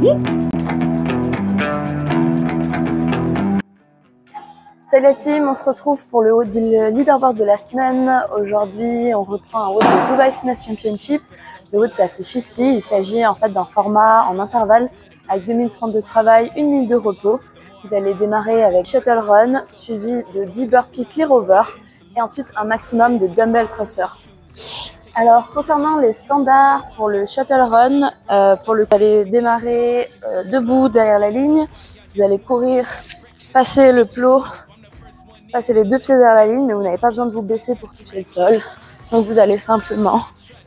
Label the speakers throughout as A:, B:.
A: Salut la team, on se retrouve pour le leaderboard de la semaine. Aujourd'hui, on reprend un WOD de Dubai Fitness Championship. Le WOD s'affiche ici. Il s'agit en fait d'un format en intervalle avec 2 minutes 30 de travail, 1 minute de repos. Vous allez démarrer avec shuttle run, suivi de 10 burpees clear over et ensuite un maximum de dumbbell thruster. Alors, concernant les standards pour le shuttle run, vous allez démarrer debout derrière la ligne. Vous allez courir, passer le plot, passer les 2 pieds derrière la ligne, mais vous n'avez pas besoin de vous baisser pour toucher le sol. Donc vous allez simplement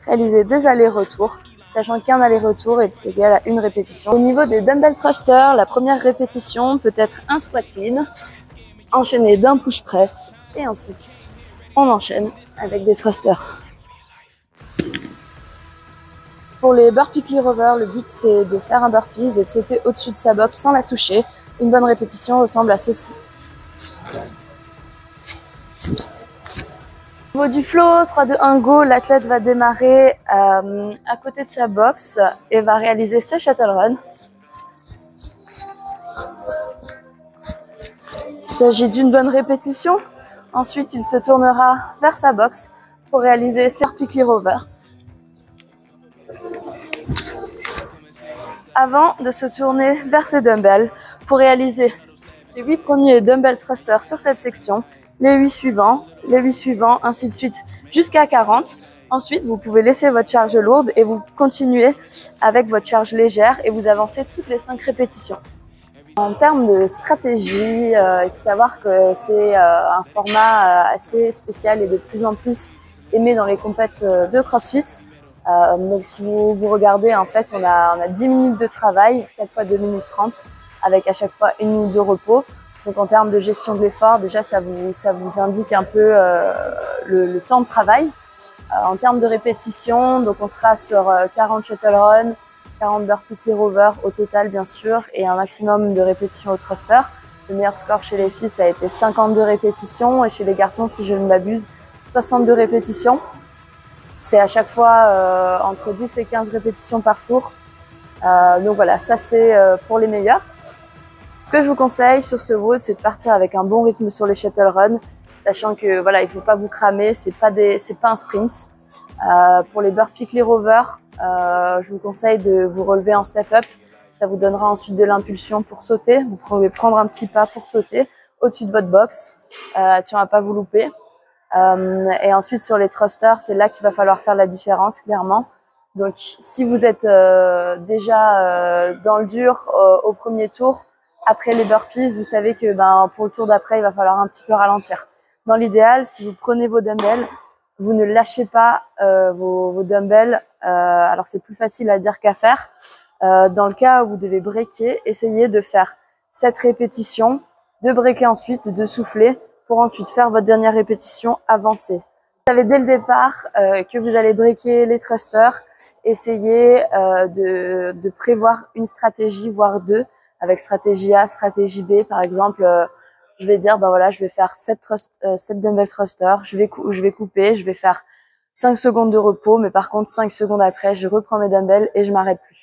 A: réaliser des allers-retours, sachant qu'un aller-retour est égal à une répétition. Au niveau des dumbbell thrusters, la première répétition peut être un squat clean, enchaîné d'un push press, et ensuite on enchaîne avec des thrusters. Pour les burpees clear over, le but c'est de faire un burpees et de sauter au-dessus de sa box sans la toucher. Une bonne répétition ressemble à ceci. Au niveau du flow, 3, 2, 1, go, l'athlète va démarrer à côté de sa box et va réaliser ses shuttle runs. Il s'agit d'une bonne répétition. Ensuite, il se tournera vers sa box pour réaliser ses burpees clear over. Avant de se tourner vers ses dumbbells pour réaliser les 8 premiers dumbbell thrusters sur cette section, les 8 suivants, ainsi de suite jusqu'à 40. Ensuite, vous pouvez laisser votre charge lourde et vous continuez avec votre charge légère et vous avancez toutes les 5 répétitions. En termes de stratégie, il faut savoir que c'est un format assez spécial et de plus en plus aimé dans les compètes de CrossFit. Donc si vous regardez, en fait, on a 10 minutes de travail, 4 fois 2 minutes 30, avec à chaque fois 1 minute de repos. Donc en termes de gestion de l'effort, déjà ça vous indique un peu le temps de travail. En termes de répétition, donc on sera sur 40 shuttle run, 40 burpees clear over au total bien sûr, et un maximum de répétitions au thruster. Le meilleur score chez les filles, ça a été 52 répétitions, et chez les garçons, si je ne m'abuse, 62 répétitions. C'est à chaque fois entre 10 et 15 répétitions par tour. Donc voilà, ça c'est pour les meilleurs. Ce que je vous conseille sur ce WOD, c'est de partir avec un bon rythme sur les shuttle runs, sachant que voilà, il faut pas vous cramer, c'est pas un sprint. Pour les burpees clear over, je vous conseille de vous relever en step up. Ça vous donnera ensuite de l'impulsion pour sauter. Vous pouvez prendre un petit pas pour sauter au-dessus de votre box, si on va pas vous louper. Et ensuite sur les thrusters, c'est là qu'il va falloir faire la différence clairement. Donc si vous êtes déjà dans le dur au premier tour, après les burpees, vous savez que pour le tour d'après, il va falloir un petit peu ralentir. Dans l'idéal, si vous prenez vos dumbbells, vous ne lâchez pas vos dumbbells. Alors c'est plus facile à dire qu'à faire. Dans le cas où vous devez breaker, essayez de faire 7 répétitions, de breaker ensuite, de souffler, pour ensuite faire votre dernière répétition avancée. Vous savez dès le départ que vous allez breaker les thrusters, essayez de prévoir une stratégie, voire 2, avec stratégie A, stratégie B. Par exemple, je vais dire, voilà, je vais faire 7 dumbbell thrusters, je vais couper, je vais faire 5 secondes de repos, mais par contre 5 secondes après, je reprends mes dumbbells et je m'arrête plus.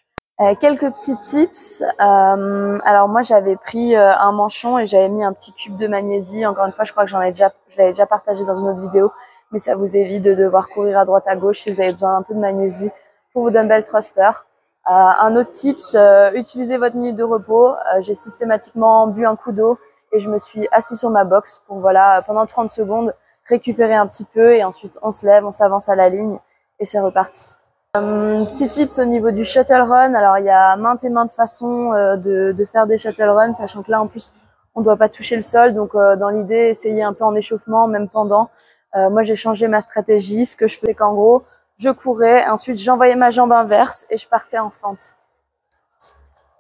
A: Quelques petits tips. Alors moi j'avais pris un manchon et j'avais mis un petit cube de magnésie. Encore une fois, je crois que je l'avais déjà partagé dans une autre vidéo, mais ça vous évite de devoir courir à droite à gauche si vous avez besoin d'un peu de magnésie pour vos dumbbell thrusters. Un autre tips, utilisez votre minute de repos. J'ai systématiquement bu un coup d'eau et je me suis assis sur ma box pour pendant 30 secondes récupérer un petit peu, et ensuite on se lève, on s'avance à la ligne et c'est reparti. Petit tips au niveau du shuttle run. Alors il y a maintes et maintes façons de faire des shuttle runs, sachant que là en plus on ne doit pas toucher le sol, donc dans l'idée, essayez un peu en échauffement, même pendant. Moi j'ai changé ma stratégie. Ce que je faisais, c'est qu'en gros je courais, ensuite j'envoyais ma jambe inverse et je partais en fente.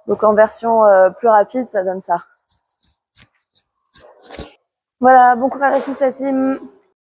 A: Donc en version plus rapide, ça donne ça. Voilà, bon courage à tous la team.